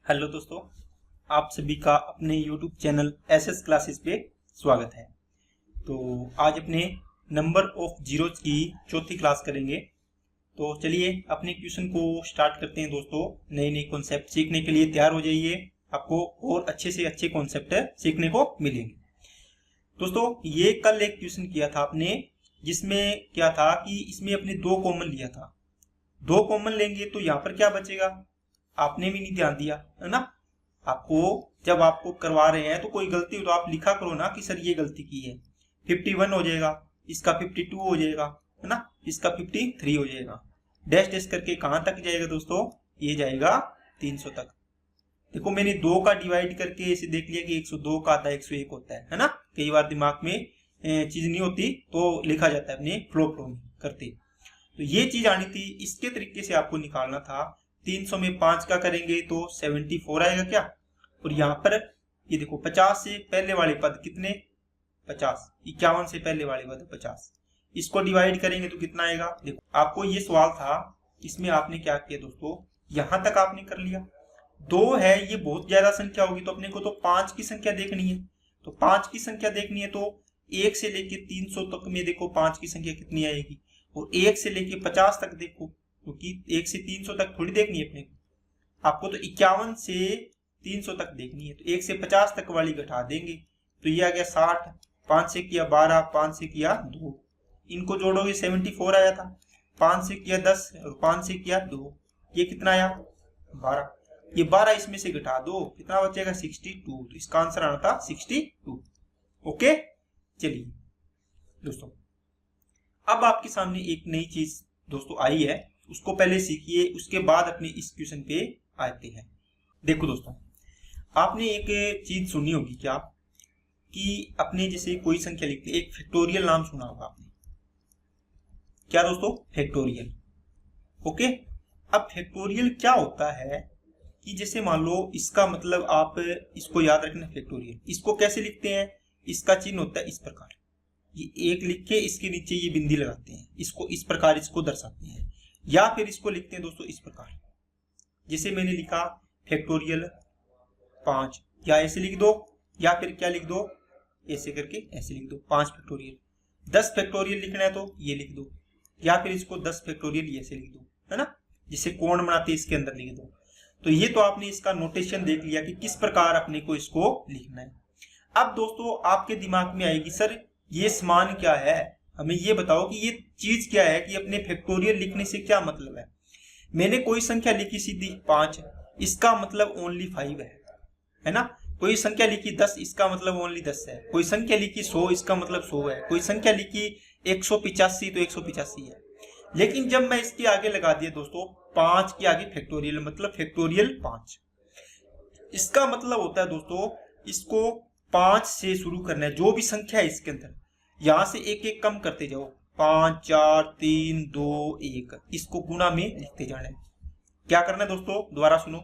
Hello दोस्तों, आप सभी का अपने YouTube चैनल एसएस क्लासेस पे स्वागत है। तो आज अपने नंबर ऑफ जीरोज की चौथी क्लास करेंगे। तो चलिए अपने क्वेश्चन को स्टार्ट करते हैं दोस्तों। नए नए कॉन्सेप्ट सीखने के लिए तैयार हो जाइए, आपको और अच्छे से अच्छे कॉन्सेप्ट सीखने को मिलेंगे। दोस्तों ये कल एक क्वेश्चन किया था आपने, जिसमें क्या था कि इसमें अपने दो कॉमन लिया था। दो कॉमन लेंगे तो यहाँ पर क्या बचेगा, आपने भी नहीं ध्यान दिया है ना। आपको जब आपको करवा रहे हैं तो कोई गलती हो तो आप लिखा करो ना कि सर ये गलती की है। 51 हो जाएगा, इसका 52 हो जाएगा, है ना, इसका 53 हो जाएगा। डैश डैश करके कहां तक जाएगा दोस्तों, ये जाएगा 300 तक। देखो मैंने 2 का डिवाइड करके ऐसे देख लिया कि 102 का आधा 101 होता है ना। कई बार दिमाग में चीज नहीं होती तो लिखा जाता है अपने फ्लो में करते। तो ये चीज आनी थी, इसके तरीके से आपको निकालना था। 300 में 5 का करेंगे तो 74 आएगा क्या। और यहाँ पर ये देखो 50 से पहले वाले पद कितने, 50। 51 से पहले वाले पद 50। इसको डिवाइड करेंगे तो कितना आएगा। देखो आपको ये सवाल था, इसमें आपने क्या किया दोस्तों, यहां तक आपने कर लिया। 2 है, ये बहुत ज्यादा संख्या होगी तो अपने को तो 5 की संख्या देखनी है। तो 5 की संख्या देखनी है तो 1 से लेके 300 तक में देखो 5 की संख्या कितनी आएगी। और 1 से लेके 50 तक देखो, क्योंकि 1 से 300 तक थोड़ी देखनी है अपने को। आपको तो 51 से 300 तक देखनी है। तो 1 से 50 तक वाली घटा देंगे तो ये आ गया 60। 5 से किया 12, 5 से किया 2, इनको जोड़ोगे 74 आया था। 5 से किया 10 और 5 से किया 2, ये कितना आया 12। ये 12 इसमें से घटा दो, कितना बचेगा 62। तो इसका आंसर आना था 62। ओके, चलिए दोस्तों अब आपके सामने एक नई चीज दोस्तों आई है, उसको पहले सीखिए, उसके बाद अपने इस क्वेश्चन पे आते हैं। देखो दोस्तों, आपने एक चीज सुनी होगी क्या कि अपने जैसे कोई संख्या लिखते, एक फैक्टोरियल नाम सुना होगा आपने। क्या दोस्तों, फैक्टोरियल। ओके, अब फैक्टोरियल क्या होता है कि जैसे मान लो इसका मतलब, आप इसको याद रखना, फैक्टोरियल इसको कैसे लिखते हैं, इसका चिन्ह होता है इस प्रकार। ये एक लिख के इसके नीचे ये बिंदी लगाते हैं, इसको इस प्रकार इसको दर्शाते हैं। या फिर इसको लिखते हैं दोस्तों इस प्रकार, जैसे मैंने लिखा फैक्टोरियल 5, या ऐसे लिख दो, या फिर क्या लिख दो, ऐसे करके ऐसे लिख दो 5 फैक्टोरियल। 10 फैक्टोरियल लिखना है तो ये लिख दो, या फिर इसको 10 फैक्टोरियल ऐसे लिख दो, है ना, जिसे कोण बनाते इसके अंदर लिख दो। तो ये तो आपने इसका नोटेशन देख लिया कि किस प्रकार अपने को इसको लिखना है। अब दोस्तों आपके दिमाग में आएगी, सर ये समान क्या है, हमें ये बताओ कि ये चीज क्या है, कि अपने फैक्टोरियल लिखने से क्या मतलब है। मैंने कोई संख्या लिखी सीधी 5, इसका मतलब ओनली 5 है ना। कोई संख्या लिखी 10, इसका मतलब ओनली 10 है। कोई संख्या लिखी 100, इसका मतलब 100 है। कोई संख्या लिखी 185 तो 185 है। लेकिन जब मैं इसके आगे लगा दिया दोस्तों 5 के आगे फैक्टोरियल, मतलब फैक्टोरियल 5, इसका मतलब होता है दोस्तों इसको 5 से शुरू करना है। जो भी संख्या है इसके अंदर, यहां से एक एक कम करते जाओ, 5 4 3 2 1, इसको गुणा में लिखते जाना है। क्या करना है दोस्तों, दोबारा सुनो,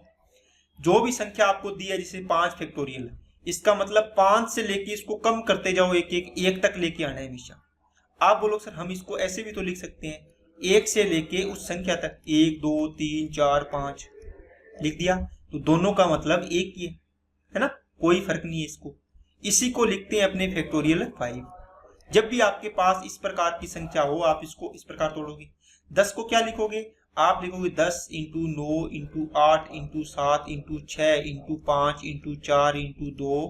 जो भी संख्या आपको दी है जैसे 5 फैक्टोरियल, इसका मतलब 5 से लेके इसको कम करते जाओ, एक एक तक लेके आना है हमेशा। आप बोलो सर हम इसको ऐसे भी तो लिख सकते हैं, 1 से लेके उस संख्या तक 1 2 3 4 5 लिख दिया, तो दोनों का मतलब एक ही है ना, कोई फर्क नहीं है इसको। इसी को लिखते हैं अपने फैक्टोरियल 5। जब भी आपके पास इस प्रकार की संख्या हो, आप इसको इस प्रकार तोड़ोगे। 10 को क्या लिखोगे, आप लिखोगे 10 into 9 into 8 into 7 into 6 into 5 into 4 into 2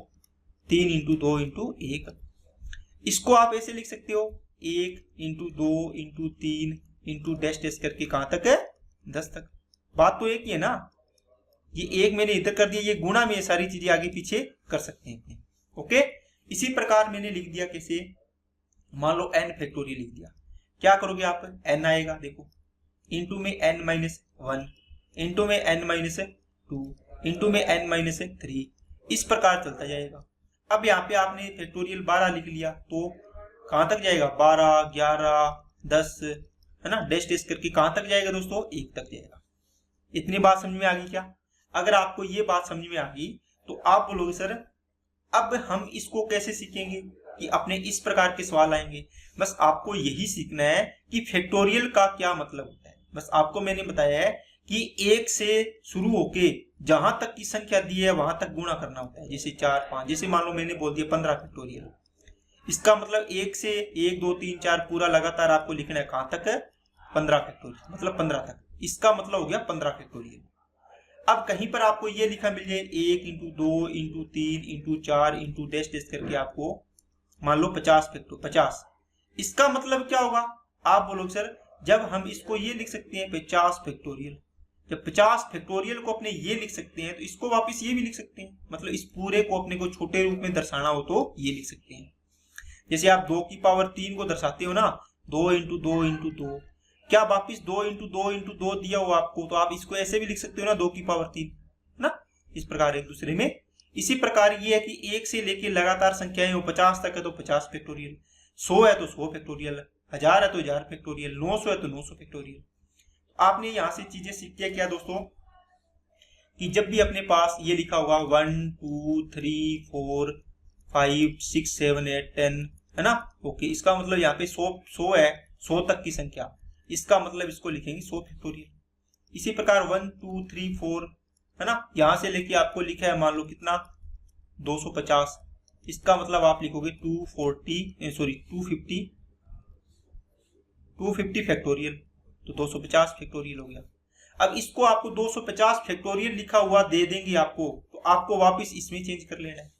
3 into 2 into 1। इसको आप ऐसे लिख सकते हो 1 into 2 into 3 into dash dash करके कहां तक है 10 तक। बात तो एक ही है ना, ये एक मैंने इधर कर दिया, ये गुणा में ये सारी चीजें आगे पीछे कर सकते हैं अपने। ओके, इसी प्रकार मैंने लिख दिया कैसे, मान लो n फैक्टोरियल लिख दिया, क्या करोगे आप, n आएगा देखो, इंटू में n माइनस 1, इंटू में n माइनस 2, इंटू में n माइनस 3, इस प्रकार चलता जाएगा। अब यहाँ पे आपने फैक्टोरियल 12 लिख लिया तो कहां तक जाएगा, 12 11 10, है ना, डैश डैश करके कहां तक जाएगा दोस्तों, 1 तक जाएगा। इतनी बात समझ में आ गई क्या। अगर आपको ये बात समझ में आ गई तो आप बोलोगे सर अब हम इसको कैसे सीखेंगे, कि अपने इस प्रकार के सवाल आएंगे। बस आपको यही सीखना है कि फैक्टोरियल का क्या मतलब होता है। बस आपको मैंने बताया है कि 1 से शुरू होके जहां तक की संख्या दी है वहां तक गुणा करना होता है। जैसे 4 5, जैसे मान लो मैंने बोल दिया 15 फैक्टोरियल, इसका मतलब 1 से 1 2 3 4 पूरा लगातार आपको लिखना है। कहां तक है? 15 फैक्टोरियल, मतलब 15 तक। इसका मतलब हो गया 15 फैक्टोरियल। अब कहीं पर आपको ये लिखा मिल जाए 1 into 2 into 3 into 4 into dash dash करके आपको मान लो 50। इसका मतलब क्या होगा? आप बोलोगे सर जब हम इसको ये लिख सकते हैं 50 फैक्टोरियल, जब 50 फैक्टोरियल को अपने ये लिख सकते हैं तो इसको वापस ये भी लिख सकते हैं। मतलब इस पूरे को अपने को छोटे रूप में दर्शाना हो तो ये लिख सकते हैं। जैसे आप 2 की पावर 3 को दर्शाते हो ना, 2 इंटू 2 इंटू 2, क्या वापिस 2 इंटू 2 इंटू 2 दिया हो आपको, तो आप इसको ऐसे भी लिख सकते हो ना, 2 की पावर 3 ना, इस प्रकार एक दूसरे में। इसी प्रकार ये है कि 1 से लेके लगातार संख्याएं हो 50 तक है तो 50 फैक्टोरियल, 100 है तो 100 फैक्टोरियल, 1000 है तो 1000 फैक्टोरियल, 900 है तो 900 फैक्टोरियल। आपने यहां से चीजें सीख के क्या दोस्तों कि जब भी अपने पास ये लिखा होगा 1 2 3 4 5 6 7 8 10 है ना, ओके, इसका मतलब यहाँ पे 100 है, 100 तक की संख्या, इसका मतलब इसको लिखेंगे 100 फैक्टोरियल। इसी प्रकार 1 2 3 4 है ना, यहां से लेके आपको लिखा है मान लो कितना 250, इसका मतलब आप लिखोगे 250 फैक्टोरियल, तो 250 फैक्टोरियल हो गया। अब इसको आपको 250 फैक्टोरियल लिखा हुआ दे देंगे आपको, तो आपको वापस इसमें चेंज कर लेना है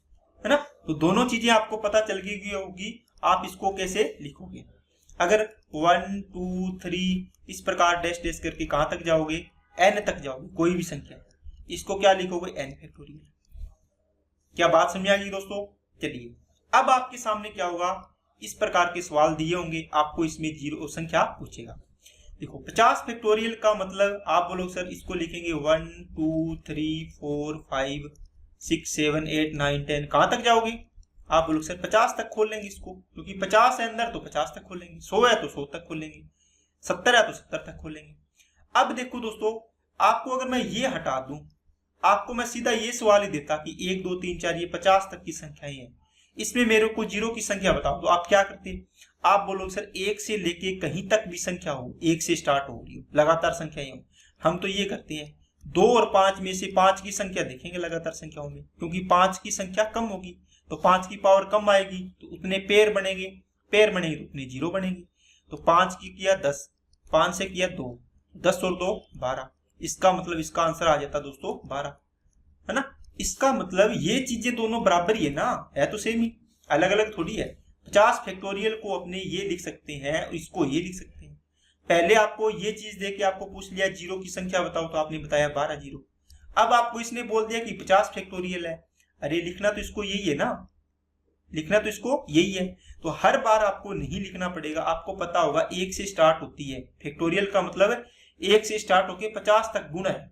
ना। तो दोनों चीजें आपको पता चल गई होगी, आप इसको कैसे लिखोगे। अगर 1 2 3 इस प्रकार डैश डैश करके कहां तक जाओगे, n तक जाओगे, कोई भी संख्या, इसको क्या लिखोगे, n फैक्टोरियल। क्या बात समझ आ गई दोस्तों? चलिए अब आपके सामने क्या होगा, इस प्रकार के सवाल दिए होंगे, आपको इसमें जीरो संख्या पूछेगा। देखो 50 फैक्टोरियल का मतलब आप बोलोगे सर इसको लिखेंगे 1 2 3 4 5 6 7 8 9 10, कहां तक जाओगे? आप बोलोगे सर 50 तक खोल लेंगे इसको, क्योंकि 50 है अंदर तो 50 तक खोलेंगे, 100 है तो 100 तक खोलेंगे, 70 है तो 70 तक खोलेंगे। अब देखो दोस्तों, आपको अगर मैं ये हटा दूं, आपको मैं सीधा ये सवाल ही देता कि 1 2 3 4 ये 50 तक की संख्याएं हैं, इसमें मेरे को जीरो की संख्या बताओ, तो आप क्या करते? आप बोलोगे सर 1 से लेके कहीं तक भी संख्या हो, 1 से स्टार्ट हो रही हो, लगातार संख्याएं हो, हम तो ये करते हैं 2 और 5 में से 5 की संख्या देखेंगे लगातार संख्याओं में, क्योंकि 5 की संख्या कम होगी तो 5 की पावर कम आएगी, तो उतने पेयर बनेंगे तो उतने जीरो बनेंगे। तो 5 की किया 10, 5 से किया 2, 10 और 2 12, इसका मतलब इसका आंसर आ जाता दोस्तों 12, है ना। इसका मतलब ये चीजें दोनों बराबर ही है ना, है तो सेम ही, अलग अलग थोड़ी है। 50 फैक्टोरियल को अपने ये लिख सकते हैं, इसको ये लिख सकते हैं। पहले आपको ये चीज दे के आपको पूछ लिया जीरो की संख्या बताओ, तो आपने बताया 12 जीरो। अब आपको इसने बोल दिया कि 50 फैक्टोरियल है, अरे लिखना तो इसको यही है ना, लिखना तो इसको यही है, तो हर बार आपको नहीं लिखना पड़ेगा। आपको पता होगा 1 से स्टार्ट होती है, फैक्टोरियल का मतलब 1 से स्टार्ट होके 50 तक गुणा है।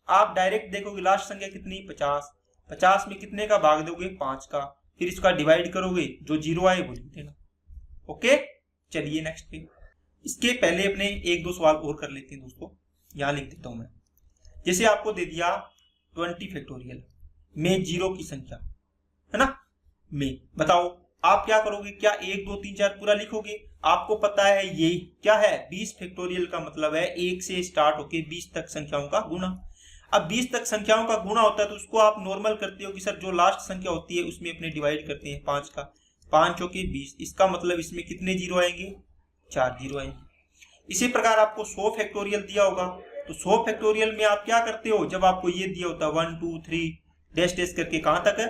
आप डायरेक्ट देखोगे लास्ट संख्या कितनी, 50, 50 में कितने का भाग दोगे, 5 का, फिर इसका डिवाइड करोगे, जो जीरो आए वो लिख देना। ओके, चलिए नेक्स्ट पे। इसके पहले अपने एक दो सवाल और कर लेते हैं दोस्तों, यहां लिख देता हूं मैं। जैसे आपको दे दिया 20 फैक्टोरियल में जीरो की संख्या, है ना, में बताओ आप क्या करोगे? क्या 1 2 3 4 पूरा लिखोगे? आपको पता है ये क्या है, 20 फैक्टोरियल का मतलब है 1 से स्टार्ट होके 20 तक संख्याओं का गुणा। अब 20 तक संख्याओं का गुणा होता है तो उसको आप नॉर्मल करते हो कि सर जो लास्ट संख्या होती है उसमें अपने डिवाइड करते हैं 5 का, 5 चौके 20, इसका मतलब इसमें कितने जीरो आएंगे, 4 जीरो आएंगे। इसी प्रकार आपको 100 फैक्टोरियल दिया होगा, तो 100 फैक्टोरियल में आप क्या करते हो, जब आपको ये दिया होता है 1 2 3 डैश डैश करके कहां तक है,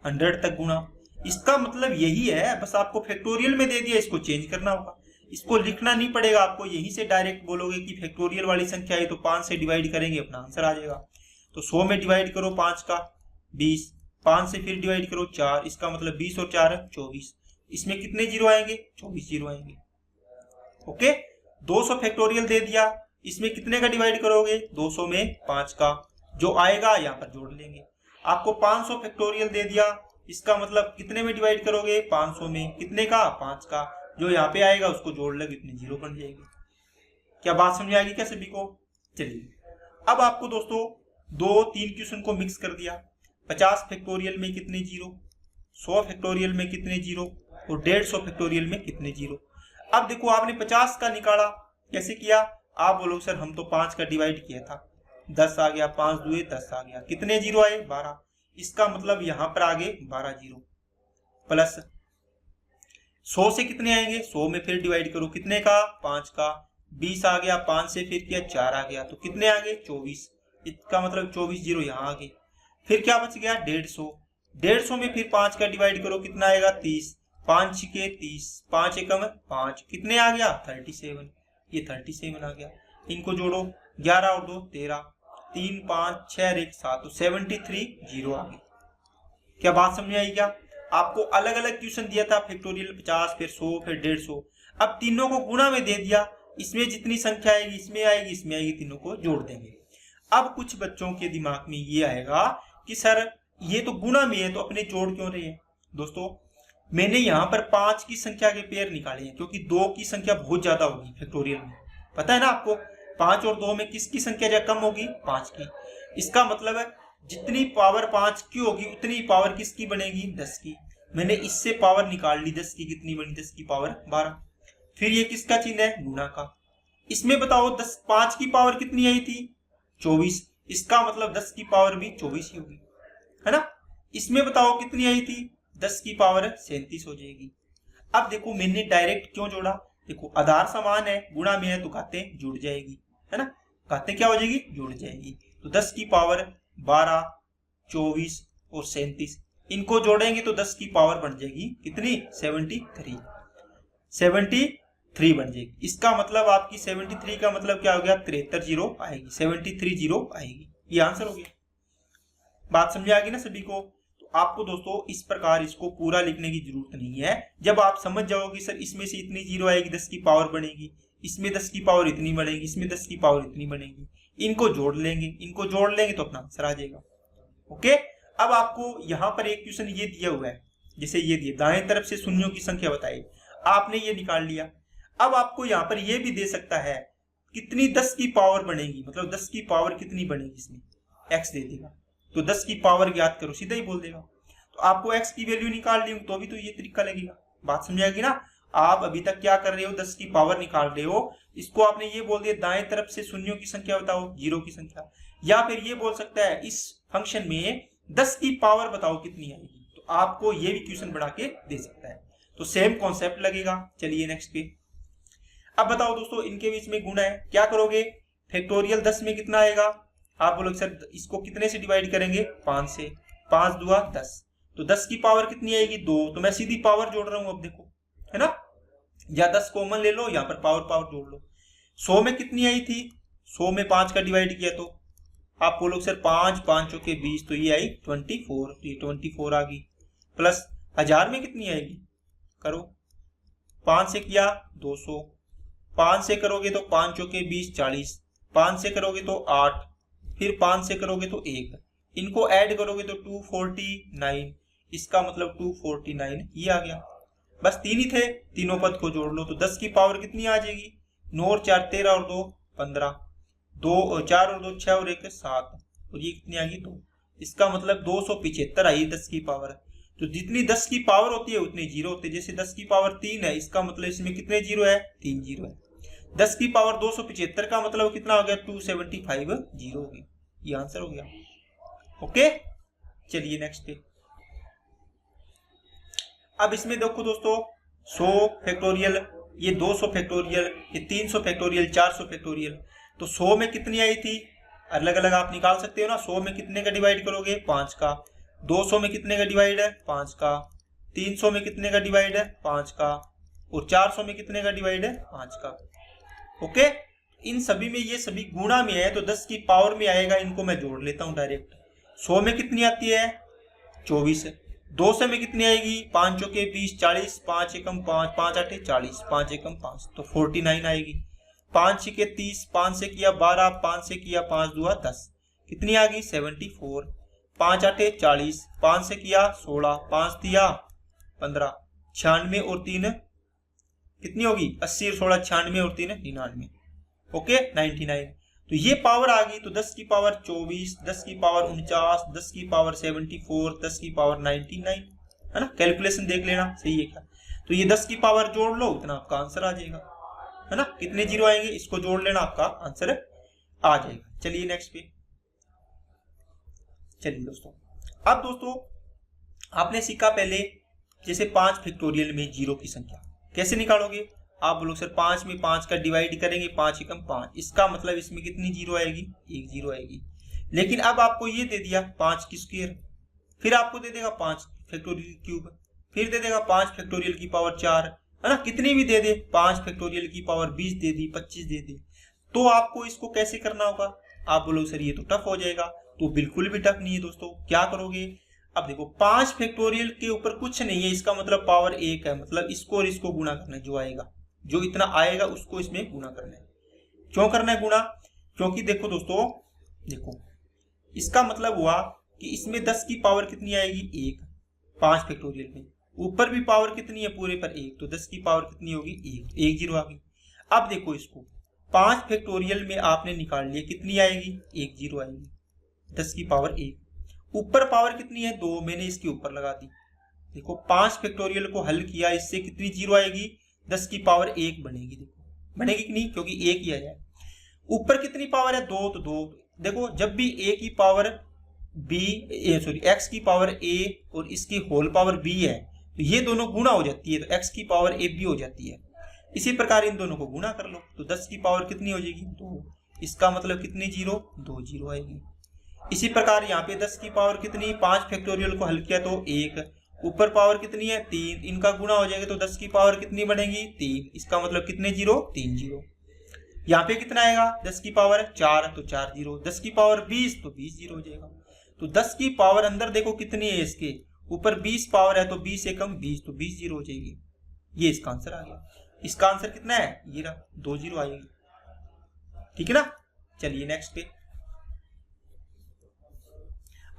100 तक गुणा। इसका मतलब यही है, बस आपको फैक्टोरियल में दे दिया, इसको चेंज करना होगा, इसको लिखना नहीं पड़ेगा आपको, यहीं से डायरेक्ट बोलोगे कि फैक्टोरियल वाली संख्या है तो 5 से डिवाइड करेंगे, अपना आंसर आ जाएगा। तो 100 में डिवाइड करो 5 का 20, 5 से फिर डिवाइड करो 4, इसका मतलब 20 और 4 है 24, इसमें कितने जीरो आएंगे, 24 जीरो आएंगे। ओके, 200 फैक्टोरियल दे दिया, इसमें कितने का डिवाइड करोगे, 200 में 5 का, जो आएगा यहाँ पर जोड़ लेंगे। आपको 500 फैक्टोरियल दे दिया, इसका मतलब कितने में डिवाइड करोगे, 500 में, कितने का, 5 का, जो यहाँ पे आएगा उसको जोड़ लेंगे, इतने जीरो बन जाएंगे। क्या बात समझ आएगी क्या सभी को? चलिए अब आपको दोस्तों 2-3 क्वेश्चन को मिक्स कर दिया, 50 फैक्टोरियल में कितने जीरो, 100 फैक्टोरियल में कितने जीरो और 150 फैक्टोरियल में कितने जीरो। अब देखो आपने 50 का निकाला, कैसे किया, आप बोलोगे सर हम तो 5 का डिवाइड किया था, 10 आ गया, 5 दुए 10 आ गया, कितने जीरो आए 12। इसका मतलब यहां पर आगे 12 जीरो, प्लस 100 से कितने आएंगे, 100 में फिर डिवाइड करो, कितने का 5 का, 20 आ गया, 5 से फिर किया 4 आ गया, तो कितने आ गए 24। इसका मतलब 24 जीरो यहाँ आ गए। फिर क्या बच गया 150, 150 में फिर 5 का डिवाइड करो, कितना आएगा 30, 5 के 30, 5 एकम 5, कितने आ गया 37, ये 37 आ गया। इनको जोड़ो, 11 और 2 13, 3 5 6 और 1 7, तो 73 जीरो आ गए। क्या बात समझ आई क्या? आपको अलग अलग क्वेश्चन दिया था, फैक्टोरियल 50, फिर 100, फिर 150, अब तीनों को गुणा में दे दिया, इसमें जितनी संख्या आएगी इसमें आएगी, इसमें आएगी, तीनों को जोड़ देंगे। अब कुछ बच्चों के दिमाग में ये आएगा कि सर ये तो गुणा में है तो अपने जोड़ क्यों रहे हैं। दोस्तों मैंने यहाँ पर 5 की संख्या के पेयर निकाले हैं, क्योंकि 2 की संख्या बहुत ज्यादा होगी फैक्टोरियल में, पता है ना आपको। 5 और 2 में किसकी संख्या ज्यादा कम होगी, 5 की। इसका मतलब है जितनी पावर 5 की होगी उतनी पावर किसकी बनेगी, 10 की। मैंने इससे पावर निकाल ली 10 की, कितनी बनी 10 की पावर 12। फिर ये किसका चिन्ह है, गुणा का। इसमें बताओ 5 की पावर कितनी आई थी, 24, इसका मतलब 10 की पावर भी 24 ही होगी, है ना। इसमें बताओ कितनी आई थी, 10 की पावर 37 हो जाएगी। अब देखो मैंने डायरेक्ट क्यों जोड़ा, देखो आधार समान है, गुणा में है तो घातें जुड़ जाएगी, है ना, घातें क्या हो जाएगी, जुड़ जाएगी। तो 10 की पावर 12, 24 और 37, इनको जोड़ेंगे तो 10 की पावर बन जाएगी कितनी, 73 बन जाएगी। इसका मतलब आपकी 73 का मतलब क्या हो गया, 73 जीरो आएगी, 73 जीरो आएगी। ये आंसर हो गया। बात समझ आ गई ना सभी को। तो आपको दोस्तों इस प्रकार इसको पूरा लिखने की जरूरत नहीं है। जब आप समझ जाओगे सर इसमें से इतनी जीरो आएगी, 10 की पावर बनेगी, इसमें 10 की पावर इतनी बनेगी, इसमें 10 की पावर इतनी बनेगी, इनको जोड़ लेंगे, इनको जोड़ लेंगे तो अपना आंसर आ जाएगा। ओके। अब आपको यहाँ पर एक क्वेश्चन ये दिया हुआ है, जैसे ये दिया दाएं तरफ से शून्यों की संख्या बताइए, आपने ये निकाल लिया। अब आपको यहाँ पर ये भी दे सकता है कितनी 10 की पावर बनेगी, मतलब 10 की पावर कितनी बनेगी, इसमें x दे देगा तो 10 की पावर ज्ञात करो, सीधा ही बोल देगा। तो आपको x की वैल्यू निकाल ली तो भी तो ये तरीका लगेगा। बात समझाएगी ना। आप अभी तक क्या कर रहे हो, 10 की पावर निकाल रहे हो, इसको आपने ये बोल दिया दाएं तरफ से शून्यों की संख्या बताओ, जीरो की संख्या, या फिर ये बोल सकता है इस फंक्शन में 10 की पावर बताओ कितनी आएगी, तो आपको ये भी क्वेश्चन बढ़ा के दे सकता है। तो सेम कॉन्सेप्ट लगेगा। चलिए नेक्स्ट पे। अब बताओ दोस्तों इनके बीच में गुणा है, क्या करोगे, फैक्टोरियल 10 में कितना आएगा, आप बोलोगे सर इसको कितने से डिवाइड करेंगे, 5 से, 5 दुआ 10, तो 10 की पावर कितनी आएगी 2, तो मैं सीधी पावर जोड़ रहा हूं, अब देखो है ना, या 10 कॉमन ले लो, यहाँ पर पावर जोड़ लो। 100 में कितनी आई थी, 100 में 5 का डिवाइड किया तो आप बोलोगे सर 5 5 के 20, तो ये आई 24, ये 24 आ गई। प्लस 1000 में कितनी आएगी, करो, 5 से किया 200, 5 से करोगे तो 5 चौके 20 40, 5 से करोगे तो 8, फिर 5 से करोगे तो 1, इनको ऐड करोगे तो 249, इसका मतलब 249 ये आ गया। बस 3 ही थे, तीनों पद को जोड़ लो तो 10 की पावर कितनी आ जाएगी, 9 और 4 13 और 2 15, 2 और 4 और 2 6 और 1 7, और ये कितनी आ गई 2, इसका मतलब 275 आई 10 की पावर। तो जितनी 10 की पावर होती है उतने जीरो होते हैं। जैसे 10 की पावर 3 है, इसका मतलब इसमें कितने जीरो है, 3 जीरो है। 10 की पावर 275 का मतलब कितना हो गया, 275 जीरो हो गया। ये आंसर हो गया। ओके। चलिए नेक्स्ट पे। अब इसमें देखो दोस्तों 100 फैक्टोरियल, ये 200 फैक्टोरियल, ये 300 फैक्टोरियल, 400 फैक्टोरियल, तो 100 में कितनी आई थी, अलग अलग आप निकाल सकते हो ना। 100 में कितने का डिवाइड करोगे, 5 का। 200 में कितने का डिवाइड है, 5 का। 300 में कितने का डिवाइड है, 5 का। और 400 में कितने का डिवाइड है, 5 का। ओके। इन सभी में ये सभी गुणा में है तो 10 की पावर में आएगा, इनको मैं जोड़ लेता हूं डायरेक्ट। 100 में कितनी आती है, 24। 200 में कितनी आएगी, 5 चौके 20 40, 5 एकम 5, 5 8 40, 5 एकम 5, तो 49 आएगी। 5 छके 30, 5 से किया 12, 5 से किया 5 दुआ 10, कितनी आ गई 74। 5 8 40, 5 से किया 16, 5 दिया 15, 96 और 3 कितनी होगी 80 और 16 96 और 3 99। ओके 99। तो ये पावर आ गई, तो 10 की पावर 24, 10 की पावर 49, 10 की पावर 74, 10 की पावर 99, है ना। कैलकुलेशन देख लेना सही है क्या। तो ये 10 की पावर जोड़ लो, इतना आपका आंसर आ जाएगा। है ना, कितने जीरो आएंगे इसको जोड़ लेना, आपका आंसर आ जाएगा। चलिए नेक्स्ट पे। चलिए दोस्तों, अब दोस्तों आपने सीखा पहले जैसे 5 फैक्टोरियल में जीरो की संख्या कैसे निकालोगे। आप बोलो सर 5 में 5 का डिवाइड करेंगे, 5 एकम 5, इसका मतलब इसमें कितनी जीरो आएगी, एक जीरो आएगी। लेकिन अब आपको ये दे दिया 5 की स्क्वायर, फिर आपको दे देगा 5 फैक्टोरियल क्यूब, फिर दे देगा 5 फैक्टोरियल की पावर 4, है ना, कितनी भी दे दे, 5 फैक्टोरियल की पावर 20 दे दी, 25 दे दी, तो आपको इसको कैसे करना होगा। आप बोलो सर ये तो टफ हो जाएगा, तो बिल्कुल भी टफ नहीं है दोस्तों। क्या करोगे, अब देखो 5 फैक्टोरियल के ऊपर कुछ नहीं है, इसका मतलब पावर 1 है, मतलब इसको और इसको गुणा करना है, जो आएगा, जो इतना आएगा उसको इसमें गुणा करना है। क्यों करना है गुणा, क्योंकि देखो दोस्तों, देखो इसका मतलब हुआ कि इसमें 10 की पावर कितनी आएगी, 1, 5 फैक्टोरियल में, ऊपर भी पावर कितनी है पूरे पर 1, तो 10 की पावर कितनी होगी, 1, एक जीरो आ गई। अब देखो इसको 5 फैक्टोरियल में आपने निकाल लिया, कितनी आएगी, 1 जीरो आएगी, 10 की पावर 1, ऊपर पावर कितनी है 2, मैंने इसके ऊपर लगा दी। देखो 5 फैक्टोरियल को हल किया, इससे कितनी जीरो आएगी, 10 की पावर 1 बनेगी। देखो बनेगी कि नहीं, क्योंकि 1 ही आया है। ऊपर कितनी पावर है 2, तो 2, देखो जब भी a की पावर x की पावर a और इसकी होल पावर b है, तो ये दोनों गुणा हो जाती है, तो x की पावर a b हो जाती है। इसी प्रकार इन दोनों को गुणा कर लो, तो 10 की पावर कितनी हो जाएगी, 2, इसका मतलब कितनी जीरो, 2 जीरो आएगी। इसी प्रकार यहाँ पे 10 की पावर कितनी, 5 फैक्टोरियल को हल किया तो 1, ऊपर पावर कितनी है 3, इनका गुणा हो जाएगा, तो 10 की पावर कितनी बनेगी, 3, इसका मतलब कितने जीरो, 3 जीरो। यहाँ पे कितना आएगा, 10 की पावर 4, तो 4 जीरो, 10 की पावर 20, तो 20 जीरो हो जाएगा। तो 10 की पावर अंदर देखो कितनी है, इसके ऊपर 20 पावर है, तो 20 एकम 20, तो 20 जीरो हो जाएगी। ये इसका आंसर आ गया। इसका आंसर कितना है, ये रहा, 2 जीरो आएगी, ठीक है ना। चलिए नेक्स्ट पे।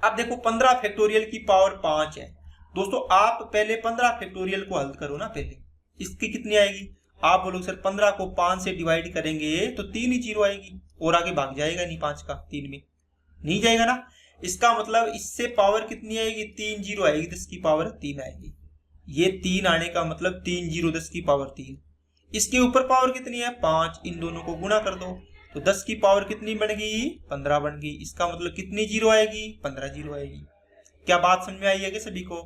अब देखो 15 फैक्टोरियल की पावर 5 है दोस्तों। आप पहले 15 फैक्टोरियल को हल करो ना, पहले इसकी कितनी आएगी। आप बोलो सर 15 को 5 से डिवाइड करेंगे तो 3 ही जीरो आएगी, और आगे भाग जाएगा नहीं, 5 का 3 में नहीं जाएगा ना। इसका मतलब इससे पावर कितनी आएगी, 3 जीरो आएगी, 10 की पावर 3 आएगी। ये 3 आने का मतलब 3 जीरो 10 की पावर 3। इसके ऊपर पावर कितनी है 5, इन दोनों को गुणा कर दो, तो 10 की पावर कितनी बन गई, 15 बन गई। इसका मतलब कितनी जीरो आएगी, 15 जीरो आएगी। क्या बात समझ में आई है कि सभी को।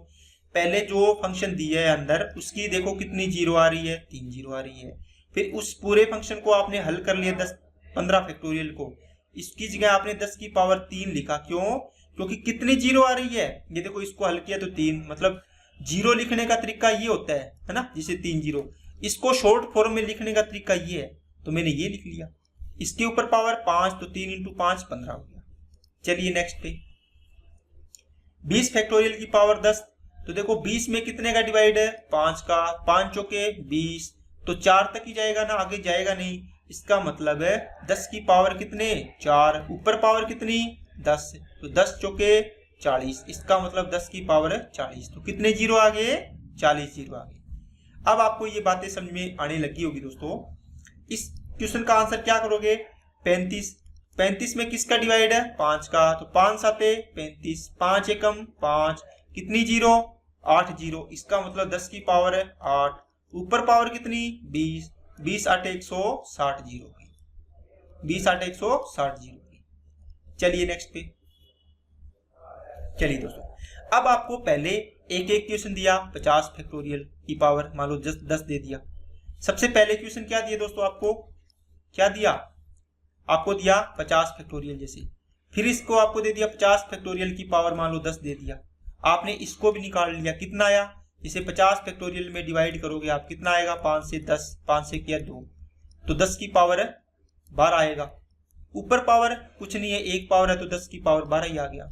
पहले जो फंक्शन दिया है अंदर, उसकी देखो कितनी जीरो आ रही है, 3 जीरो आ रही है। फिर उस पूरे फंक्शन को आपने हल कर लिया 15 फैक्टोरियल को, इसकी जगह आपने 10 की पावर 3 लिखा। क्यों, क्योंकि कितनी जीरो आ रही है, ये देखो इसको हल किया तो 3, मतलब जीरो लिखने का तरीका ये होता है ना, जिसे 3 जीरो। इसको शॉर्ट फॉर्म में लिखने का तरीका ये है, तो मैंने ये लिख लिया। इसके ऊपर पावर 5, तो 3 इंटू 5 15 हो गया। चलिए नेक्स्ट पे। 20 फैक्टोरियल की पावर 10, तो देखो 20 में कितने का डिवाइड है, 5 का, 5 चौके 20, तो 4 तक ही जाएगा ना, आगे जाएगा नहीं। इसका मतलब है 10 की पावर कितने, 4, ऊपर पावर कितनी 10, तो 10 चौके 40, इसका मतलब 10 की पावर 40, तो कितने जीरो आ गए, 40 जीरो आ गए। अब आपको ये बातें समझ में आने लगी होगी दोस्तों। इस क्वेश्चन का आंसर क्या करोगे, 35, 35 में किसका डिवाइड है, 5 का, तो 5 साते 35, 5 एकम 5, कितनी जीरो, 8 जीरो, इसका मतलब 10 की पावर है 8, ऊपर पावर कितनी 20, 20 8 160 जीरो की, 20 8 160 जीरो की। चलिए नेक्स्ट पे। चलिए दोस्तों, अब आपको पहले एक एक क्वेश्चन दिया, 50 फैक्टोरियल की पावर मान लो 10 दे दिया। सबसे पहले क्वेश्चन क्या दिया दोस्तों, आपको क्या दिया, आपको दिया 50 फैक्टोरियल जैसे, फिर इसको आपको दे दिया 50 फैक्टोरियल की पावर मान लो 10 दे दिया। आपने इसको भी निकाल लिया, कितना आया, इसे 50 फैक्टोरियल में डिवाइड करोगे आप, कितना आएगा, 5 से 10, 5 से किया 2, तो 10 की पावर 12 आएगा। ऊपर पावर कुछ नहीं है, एक पावर है, तो 10 की पावर 12 ही आ गया।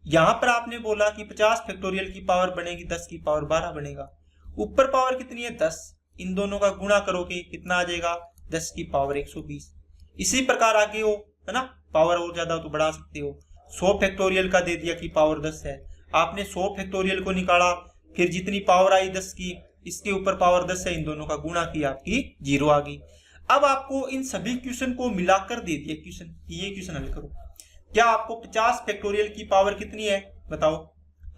यहां पर आपने बोला कि 50 फैक्टोरियल की पावर बनेगी 10 की पावर 12 बनेगा। ऊपर पावर कितनी है 10, इन दोनों का गुणा करोगे कितना आ जाएगा, 10 की पावर 120। इसी प्रकार आगे हो, है ना, पावर और ज्यादा हो तो बढ़ा सकते हो। 100 फैक्टोरियल का दे दिया कि पावर 10 है, आपने 100 फैक्टोरियल को निकाला, फिर जितनी पावर आई 10 की, इसके ऊपर पावर 10 है, इन दोनों का गुणा किया, आपकी जीरो आ गई। अब आपको इन सभी क्वेश्चन को मिलाकर दे दिया क्वेश्चन, ये क्वेश्चन हल करो। क्या आपको 50 फैक्टोरियल की पावर कितनी है बताओ,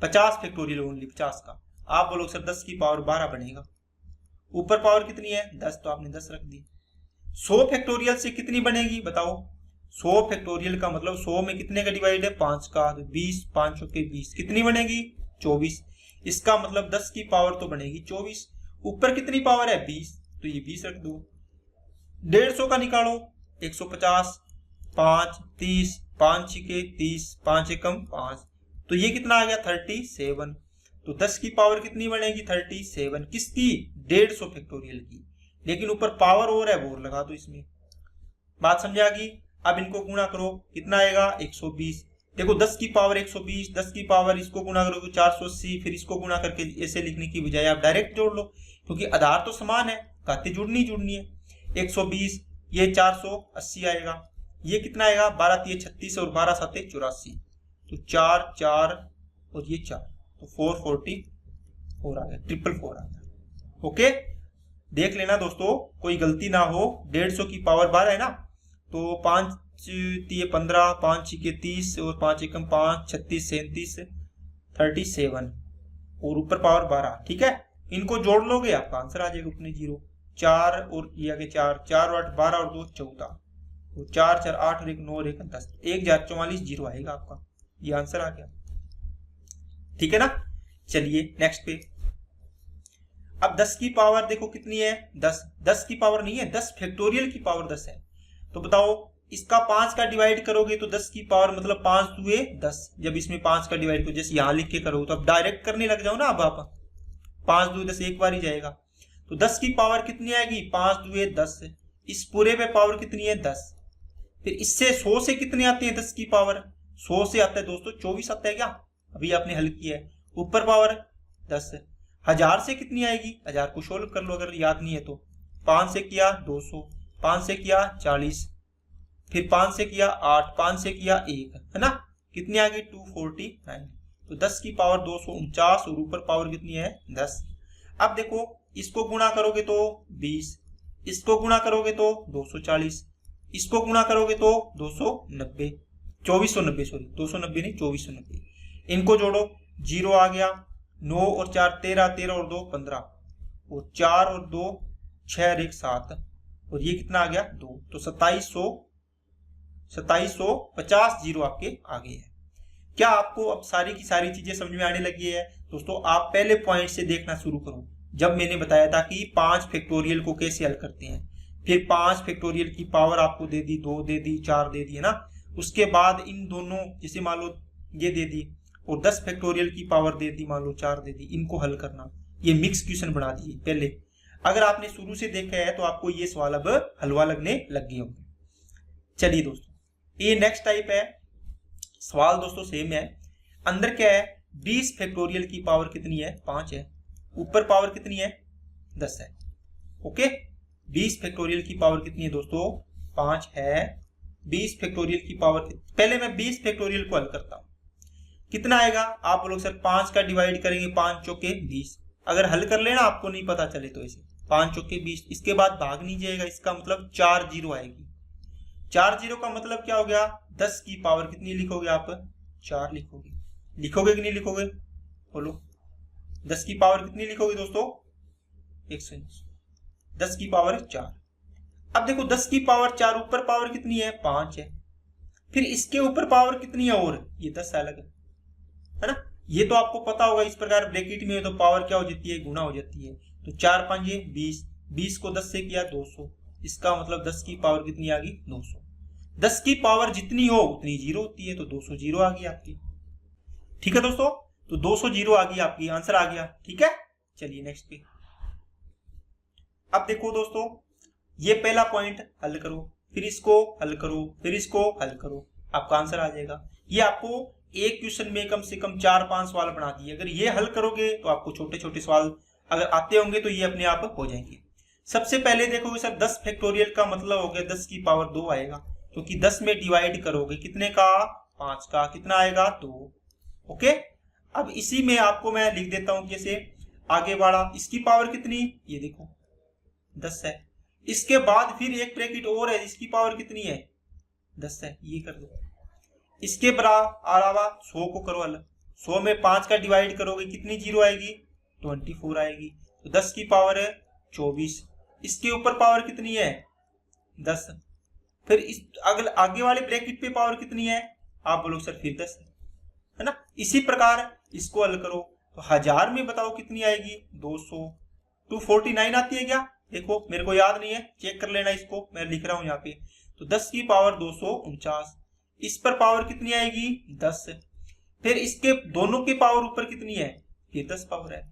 50 फैक्टोरियल ओनली 50 का। आप बोलो सर 10 की पावर 12 बनेगा। ऊपर पावर कितनी है 10, तो आपने 10 रख दी। 100 फैक्टोरियल से कितनी बनेगी बताओ। 100 फैक्टोरियल का मतलब 100 में कितने का डिवाइड है 5 का, तो 20, 5 के 20 कितनी बनेगी 24। इसका मतलब 10 की पावर तो बनेगी 24। ऊपर कितनी पावर है 20, तो ये 20 रख दो। 150 का निकालो 150, 5, 30, 5 छिके 30, 5 एकम 5, तो ये कितना आ गया 37। तो 10 की पावर कितनी बनेगी 37, किसकी 150 फैक्टोरियल की। लेकिन ऊपर पावर और है वो लगा दो इसमें। बात समझ आ गई। अब इनको गुणा करो कितना आएगा 120। देखो 10 की पावर 120, 10 की पावर इसको गुणा करोगे 480, फिर इसको गुणा करके ऐसे लिखने की बजाय आप डायरेक्ट जोड़ लो, क्योंकि आधार तो समान है, घातें जुड़नी है। 120 ये 480 आएगा, ये कितना आएगा 12 3 36 और 12 7 84, तो 4 4 और ये 4, तो 444 आ गया, 444 आ गया। ओके, देख लेना दोस्तों कोई गलती ना हो। 150 की पावर 12 है ना, तो 5 3 15, 5 6 30 और 5 एकम 5, 36 37 37 और ऊपर पावर 12। ठीक है, इनको जोड़ लोगे आपका आंसर आ जाएगा अपने 0। 4 और ये आगे 4 4 और 8 12 और 2 14, तो 4 4 8 और 1 9 और 1 10, 1044 0 आएगा आपका, ये आंसर आ गया। ठीक है ना, चलिए नेक्स्ट पे। अब 10 की पावर देखो कितनी है 10, 10 की पावर नहीं है 10 फैक्टोरियल की पावर 10 है। तो बताओ इसका 5 का डिवाइड करोगे तो 10 की पावर मतलब 5 दुए 10, जब इसमें 5 का डिवाइड करो जैसे यहां लिख के करोगे तो अब डायरेक्ट करने लग जाओ ना, अब आप 5 दुए 10 एक बार ही जाएगा, तो 10 की पावर कितनी आएगी 5 दुए 10, इस पूरे पे पावर कितनी है 10। फिर इससे 100 से कितने आते हैं 10 की पावर, 100 से आता है दोस्तों 24 आता है क्या, अभी आपने हल किया है। ऊपर पावर 10, 1000 से कितनी आएगी, 1000 को सोल्व कर लो अगर याद नहीं है तो। 5 से किया 200, 5 से किया 40, फिर 5 से किया 8, 5 से किया 1, है ना, कितनी आ गई 249। तो 10 की पावर 249 और ऊपर पावर कितनी है 10। अब देखो इसको गुणा करोगे तो 20, इसको गुणा करोगे तो 240, इसको गुणा करोगे तो 290, 2490 सॉरी 290 नहीं 2490। इनको जोड़ो 0 आ गया, 9 और 4 13, 13 और 2 15, और 4 और 2 6 और 1 7, और ये कितना आ गया 2, तो 2750 जीरो आपके आगे है। क्या आपको अब सारी की सारी चीजें समझ में आने लगी है दोस्तों। आप पहले पॉइंट से देखना शुरू करो, जब मैंने बताया था कि 5 फैक्टोरियल को कैसे हल करते हैं, फिर 5 फैक्टोरियल की पावर आपको दे दी 2 दे दी 4 दे दी है ना, उसके बाद इन दोनों जैसे मान लो ये दे दी और 10 फैक्टोरियल की पावर दे दी मान लो 4 दे दी, इनको हल करना, ये मिक्स क्वेश्चन बना दिए पहले। अगर आपने शुरू से देखा है तो आपको ये सवाल अब हलवा लगने लग गए होंगे। चलिए दोस्तों ये नेक्स्ट टाइप है, सवाल दोस्तों सेम है। अंदर क्या है 20 फैक्टोरियल की पावर कितनी है 5 है, ऊपर पावर कितनी है 10 है। ओके, 20 फैक्टोरियल की पावर कितनी है दोस्तों 5 है। 20 फैक्टोरियल की पावर पहले मैं 20 फैक्टोरियल को हल करता हूं, कितना आएगा आप बोलोगे सर 5 का डिवाइड करेंगे 5 चौके 20, अगर हल कर लेना आपको नहीं पता चले तो ऐसे 5 चौके 20, इसके बाद भाग नहीं जाएगा, इसका मतलब 4 जीरो आएगी। 4 जीरो का मतलब क्या हो गया 10 की पावर कितनी लिखोगे आप 4 लिखोगे, लिखोगे कि नहीं लिखोगे बोलो। 10 की पावर कितनी लिखोगे दोस्तों 180, 10 की पावर 4। अब देखो 10 की पावर 4 ऊपर पावर कितनी है 5 है, फिर इसके ऊपर पावर कितनी है और ये 10 अलग है ना, ये तो आपको पता होगा। इस प्रकार ब्रैकेट में तो पावर क्या हो जाती है गुना हो जाती है, तो 4 5 20, 20 को 10 से किया 200, इसका मतलब 10 की पावर कितनी आ गई 200। 10 की पावर जितनी हो उतनी जीरो होती है, तो 200 जीरो आ गई आपकी। ठीक है दोस्तों, तो 200 जीरो आ गई आपकी, आंसर आ गया। ठीक है, चलिए नेक्स्ट पे। अब देखो दोस्तों ये पहला पॉइंट हल करो, फिर इसको हल करो, फिर इसको हल करो, आपका आंसर आ जाएगा। ये आपको एक क्वेश्चन में कम से कम 4-5 सवाल बना दिए। अगर ये हल करोगे तो आपको छोटे छोटे सवाल अगर आते होंगे तो ये अपने आप हो जाएंगे। सबसे पहले देखोगे सर 10 फैक्टोरियल का मतलब हो गया 10 की पावर 2 आएगा, क्योंकि 10 में डिवाइड करोगे कितने का 5 का, कितना आएगा 2। ओके, अब इसी में आपको मैं लिख देता हूं जैसे आगे बढ़ा, इसकी पावर कितनी ये देखो 10 है, इसके बाद फिर एक ब्रैकेट और है, इसकी पावर कितनी है 10 है, ये कर दो। इसके अलावा 100 को करो अलग, 100 में 5 का डिवाइड करोगे कितनी जीरो आएगी 24 आएगी, तो 10 की पावर है 24, इसके ऊपर पावर कितनी है 10। फिर इस अगले आगे वाले ब्रैकेट पे पावर कितनी है, आप बोलो सर फिर 10 है ना। इसी प्रकार इसको हल करो तो 1000 में बताओ कितनी आएगी, 200। 249 आती है क्या, देखो मेरे को याद नहीं है, चेक कर लेना इसको, मैं लिख रहा हूं यहाँ पे। तो 10 की पावर 249, इस पर पावर कितनी आएगी, 10। फिर इसके दोनों की पावर ऊपर कितनी है, ये 10 पावर है।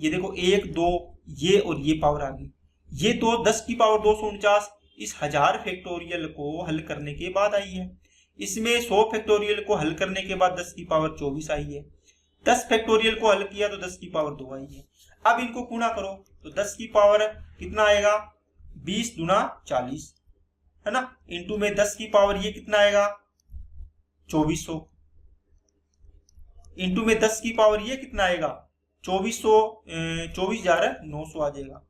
ये देखो 1 2 ये और ये पावर आ गई, ये तो 10 की पावर 249 इस 1000 फैक्टोरियल को हल करने के बाद आई है। इसमें 100 फैक्टोरियल को हल करने के बाद 10 की पावर 24 आई है। 10 फैक्टोरियल को हल किया तो 10 की पावर 2 आई है। अब इनको गुणा करो तो 10 की पावर कितना आएगा, 20 दूना 40 है ना, इंटू में 10 की पावर ये कितना आएगा 2400, इंटू में 10 की पावर ये कितना आएगा 2400, 24,900 आ जाएगा।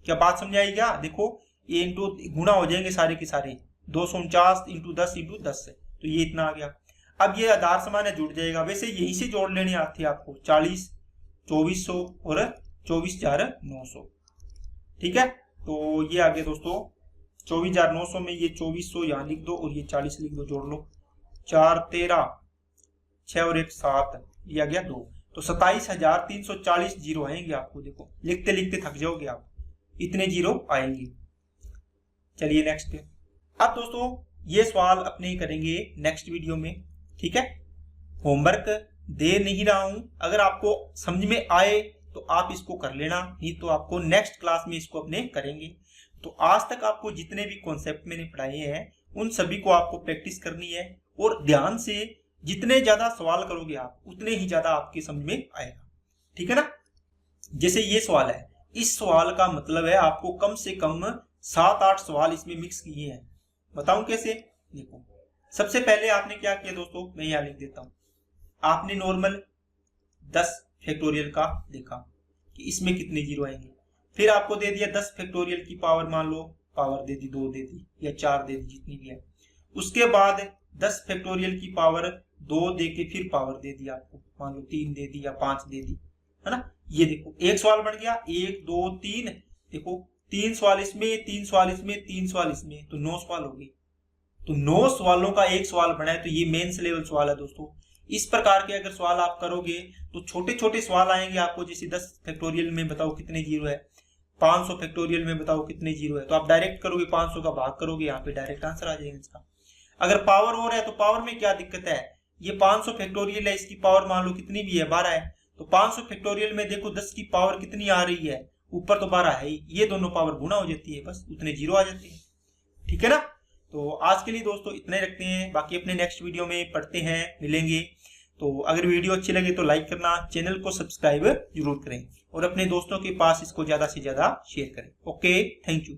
क्या बात समझ आई क्या, देखो ये इंटू गुणा हो जाएंगे सारे के सारे, 249 इंटू 10 इंटू 10 से, तो ये इतना आ गया। अब ये आधार समान है, जुड़ जाएगा, वैसे यहीं से जोड़ लेने आते आपको 40 2400 और 24,900, ठीक है। तो ये आ गया दोस्तों 24,900 में ये 2400 यहाँ लिख दो और ये 40 लिख दो, जोड़ लो, 4 13 6 और 1 7, ये आ गया 2। तो 27,340 जीरो आएंगे आपको, देखो लिखते लिखते थक जाओगे आप, इतने जीरो आएंगे। चलिए नेक्स्ट पे। अब दोस्तों ये सवाल अपने करेंगे नेक्स्ट वीडियो में, ठीक है। होमवर्क दे नहीं रहा हूं, अगर आपको समझ में आए तो आप इसको कर लेना, नहीं तो आपको नेक्स्ट क्लास में इसको अपने करेंगे। तो आज तक आपको जितने भी कॉन्सेप्ट मैंने पढ़ाए हैं उन सभी को आपको प्रैक्टिस करनी है, और ध्यान से जितने ज्यादा सवाल करोगे आप उतने ही ज्यादा आपके समझ में आएगा, ठीक है ना। जैसे ये सवाल है, इस सवाल का मतलब है आपको कम से कम 7-8 सवाल इसमें मिक्स किए हैं। बताऊं कैसे, देखो सबसे पहले आपने क्या किया दोस्तों, मैं यहाँ लिख देता हूं। आपने नॉर्मल 10 फैक्टोरियल का देखा कि इसमें कितने जीरो आएंगे, फिर आपको दे दिया 10 फैक्टोरियल की पावर, मान लो पावर दे दी 2 दे दी या 4 दे दी, जितनी भी है। उसके बाद 10 फैक्टोरियल की पावर 2 दे के फिर पावर दे दी आपको, मान लो 3 दे दी या 5 दे दी, है ना। ये देखो एक सवाल बन गया, 1 2 3, देखो 3 सवाल इसमें, 3 सवाल इसमें, 3 सवाल इसमें, तो 9 सवाल हो गए। तो 9 सवालों का एक सवाल बना है, तो ये मेंस लेवल सवाल है दोस्तों। इस प्रकार के अगर सवाल आप करोगे तो छोटे छोटे सवाल आएंगे आपको, जैसे 10 फैक्टोरियल में बताओ कितने जीरो है, 500 फैक्टोरियल में बताओ कितने जीरो है, तो आप डायरेक्ट करोगे 500 का भाग करोगे, यहाँ पे डायरेक्ट आंसर आ जाएगा इसका। अगर पावर और है तो पावर में क्या दिक्कत है, ये 500 फैक्टोरियल है, इसकी पावर मान लो कितनी भी है 12 है, तो 500 फैक्टोरियल में देखो 10 की पावर कितनी आ रही है, ऊपर तो 12 है ही, ये दोनों पावर गुणा हो जाती है, बस उतने जीरो आ जाते हैं, ठीक है ना। तो आज के लिए दोस्तों इतना ही रखते हैं, बाकी अपने नेक्स्ट वीडियो में पढ़ते हैं, मिलेंगे। तो अगर वीडियो अच्छी लगे तो लाइक करना, चैनल को सब्सक्राइब जरूर करें और अपने दोस्तों के पास इसको ज्यादा से ज्यादा शेयर करें। Okay, thank you.